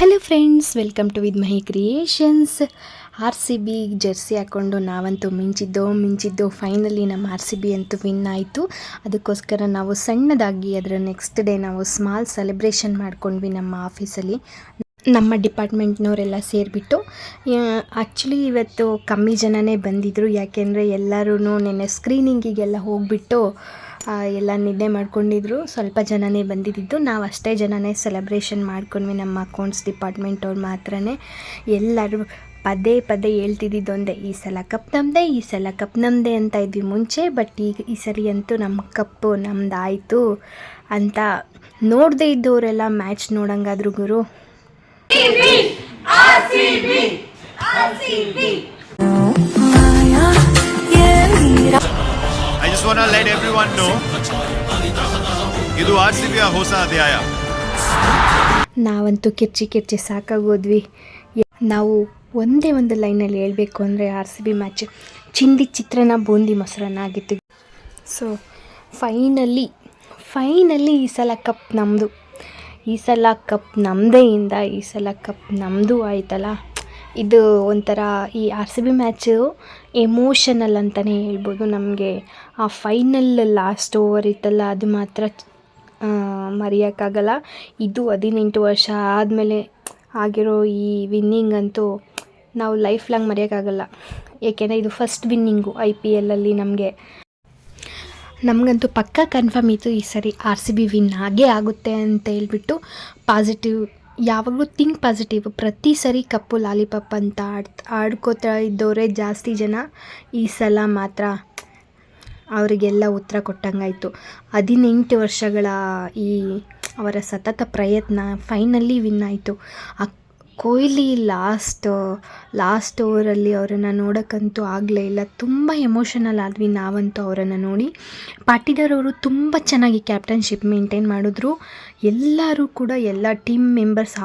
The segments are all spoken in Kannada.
Hello friends, welcome to with Mahi creations. RCB jersey ಹಾಕ್ಕೊಂಡು ನಾವಂತೂ ಮಿಂಚಿದ್ದು ಫೈನಲಿ ನಮ್ಮ RCB ಅಂತೂ ವಿನ್ ಆಯಿತು. ಅದಕ್ಕೋಸ್ಕರ ನಾವು ಸಣ್ಣದಾಗಿ ಅದರ ನೆಕ್ಸ್ಟ್ ಡೇ ನಾವು ಸ್ಮಾಲ್ ಸೆಲೆಬ್ರೇಷನ್ ಮಾಡ್ಕೊಂಡ್ವಿ ನಮ್ಮ ಆಫೀಸಲ್ಲಿ. ನಮ್ಮ ಡಿಪಾರ್ಟ್ಮೆಂಟ್ನವರೆಲ್ಲ ಸೇರಿಬಿಟ್ಟು. ಆ್ಯಕ್ಚುಲಿ ಇವತ್ತು ಕಮ್ಮಿ ಜನನೇ ಬಂದಿದ್ದರು, ಯಾಕೆಂದರೆ ಎಲ್ಲರೂ ನೆನ್ನೆ ಸ್ಕ್ರೀನಿಂಗಿಗೆಲ್ಲ ಹೋಗಿಬಿಟ್ಟು ಎಲ್ಲ ನಿದ್ದೆ ಮಾಡ್ಕೊಂಡಿದ್ರು. ಸ್ವಲ್ಪ ಜನನೇ ಬಂದಿದ್ದು, ನಾವು ಅಷ್ಟೇ ಜನನೇ ಸೆಲೆಬ್ರೇಷನ್ ಮಾಡ್ಕೊಂಡ್ವಿ. ನಮ್ಮ ಅಕೌಂಟ್ಸ್ ಡಿಪಾರ್ಟ್ಮೆಂಟವ್ರು ಮಾತ್ರ ಎಲ್ಲರೂ ಪದೇ ಹೇಳ್ತಿದ್ದೊಂದೇ, ಈ ಸಲ ಕಪ್ ನಮ್ಮದೇ ಅಂತ ಇದ್ವಿ ಮುಂಚೆ. ಬಟ್ ಈಗ ಈ ಸರಿ ಅಂತೂ ನಮ್ಮ ಕಪ್ಪು ನಮ್ಮದಾಯಿತು ಅಂತ ನೋಡದೇ ಇದ್ದವರೆಲ್ಲ ಮ್ಯಾಚ್ ನೋಡಂಗಾದ್ರು ಗುರು. I just want to let everyone know, ಇದು RCB ಹೊಸ ಅಧ್ಯಾಯ. ನಾವಂತೂ ಕಿರ್ಚಿ ಸಾಕಾಗೋದ್ವಿ. ನಾವು ಒಂದೇ ಒಂದು ಲೈನಲ್ಲಿ ಹೇಳಬೇಕು ಅಂದರೆ RCB ಮ್ಯಾಚ್ ಚಿಂದಿ ಚಿತ್ರಾನ್ನ ಬೂಂದಿ ಮೊಸರನ್ನ ಆಗಿತ್ತು. ಸೊ ಫೈನಲಿ ಈ ಸಲ ಕಪ್ ನಮ್ಮದು. ಈ ಸಲ ಕಪ್ ನಮ್ಮದೇಯಿಂದ ಈ ಸಲ ಕಪ್ ನಮ್ಮದು ಆಯ್ತಲ್ಲ. ಇದು ಒಂಥರ ಈ RCB ಮ್ಯಾಚು ಎಮೋಷನಲ್ ಅಂತಲೇ ಹೇಳ್ಬೋದು. ನಮಗೆ ಆ ಫೈನಲ್ ಲಾಸ್ಟ್ ಓವರ್ ಇತ್ತಲ್ಲ, ಅದು ಮಾತ್ರ ಮರೆಯೋಕ್ಕಾಗಲ್ಲ. ಇದು 18 ವರ್ಷ ಆದಮೇಲೆ ಆಗಿರೋ ಈ ವಿನ್ನಿಂಗ್ ಅಂತೂ ನಾವು ಲೈಫ್ ಲಾಂಗ್ ಮರೆಯೋಕ್ಕಾಗಲ್ಲ. ಏಕೆಂದರೆ ಇದು ಫಸ್ಟ್ ವಿನ್ನಿಂಗು IPLಲ್ಲಿ ನಮಗಂತೂ ಪಕ್ಕಾ ಕನ್ಫರ್ಮ್ ಇತ್ತು ಈ ಸರಿ RCB ವಿನ್ ಆಗೇ ಆಗುತ್ತೆ ಅಂತ ಹೇಳ್ಬಿಟ್ಟು. ಪಾಸಿಟಿವ್, ಯಾವಾಗಲೂ ಥಿಂಕ್ ಪಾಸಿಟಿವ್. ಪ್ರತಿ ಸರಿ ಕಪ್ಪು ಲಾಲಿಪಾಪ್ ಅಂತ ಆಡ್ಕೋತಾ ಇದ್ದವರೇ ಜಾಸ್ತಿ ಜನ. ಈ ಸಲ ಮಾತ್ರ ಅವರಿಗೆಲ್ಲ ಉತ್ತರ ಕೊಟ್ಟಂಗಾಯಿತು. 18 ವರ್ಷಗಳ ಈ ಅವರ ಸತತ ಪ್ರಯತ್ನ ಫೈನಲಿ ವಿನ್ ಆಯಿತು. ಕೊಹ್ಲಿ ಲಾಸ್ಟ್ ಓವರಲ್ಲಿ ಅವರನ್ನು ನೋಡೋಕ್ಕಂತೂ ಆಗಲೇ ಇಲ್ಲ. ತುಂಬ ಎಮೋಷನಲ್ ಆದ್ವಿ ನಾವಂತೂ ಅವರನ್ನು ನೋಡಿ. ಪಾಟೀದಾರ್ ಅವರು ತುಂಬ ಚೆನ್ನಾಗಿ ಕ್ಯಾಪ್ಟನ್ಶಿಪ್ ಮೇಂಟೈನ್ ಮಾಡಿದ್ರು. ಎಲ್ಲರೂ ಕೂಡ ಎಲ್ಲ ಟೀಮ್ ಮೆಂಬರ್ಸ್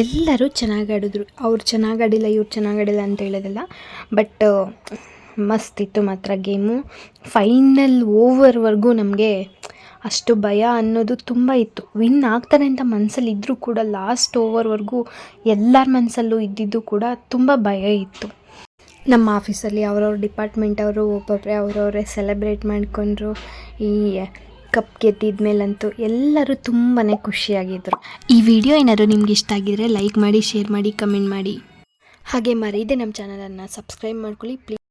ಎಲ್ಲರೂ ಚೆನ್ನಾಗಿ ಆಡಿದ್ರು. ಅವ್ರು ಚೆನ್ನಾಗಿ ಆಡಿಲ್ಲ, ಇವ್ರು ಚೆನ್ನಾಗಿ ಆಡಿಲ್ಲ ಅಂತ ಹೇಳೋದಿಲ್ಲ. ಬಟ್ ಮಸ್ತ್ ಇತ್ತು ಮಾತ್ರ ಗೇಮು. ಫೈನಲ್ ಓವರ್ವರೆಗೂ ನಮಗೆ ಅಷ್ಟು ಭಯ ಅನ್ನೋದು ತುಂಬ ಇತ್ತು. ವಿನ್ ಆಗ್ತಾರೆ ಅಂತ ಮನಸ್ಸಲ್ಲಿ ಇದ್ದರೂ ಕೂಡ ಲಾಸ್ಟ್ ಓವರ್ವರೆಗೂ ಎಲ್ಲರ ಮನಸ್ಸಲ್ಲೂ ಇದ್ದಿದ್ದು ಕೂಡ ತುಂಬ ಭಯ ಇತ್ತು. ನಮ್ಮ ಆಫೀಸಲ್ಲಿ ಅವ್ರವ್ರ ಡಿಪಾರ್ಟ್ಮೆಂಟ್ ಅವರು ಒಬ್ಬೊಬ್ಬರೇ ಅವರವರೇ ಸೆಲೆಬ್ರೇಟ್ ಮಾಡಿಕೊಂಡ್ರು. ಈ ಕಪ್ ಗೆದ್ದಿದ ಮೇಲಂತೂ ಎಲ್ಲರೂ ತುಂಬಾ ಖುಷಿಯಾಗಿದ್ದರು. ಈ ವಿಡಿಯೋ ಏನಾದರೂ ನಿಮ್ಗೆ ಇಷ್ಟ ಆಗಿದರೆ ಲೈಕ್ ಮಾಡಿ, ಶೇರ್ ಮಾಡಿ, ಕಮೆಂಟ್ ಮಾಡಿ. ಹಾಗೆ ಮರೀದೆ ನಮ್ಮ ಚಾನಲನ್ನು ಸಬ್ಸ್ಕ್ರೈಬ್ ಮಾಡ್ಕೊಳ್ಳಿ ಪ್ಲೀಸ್.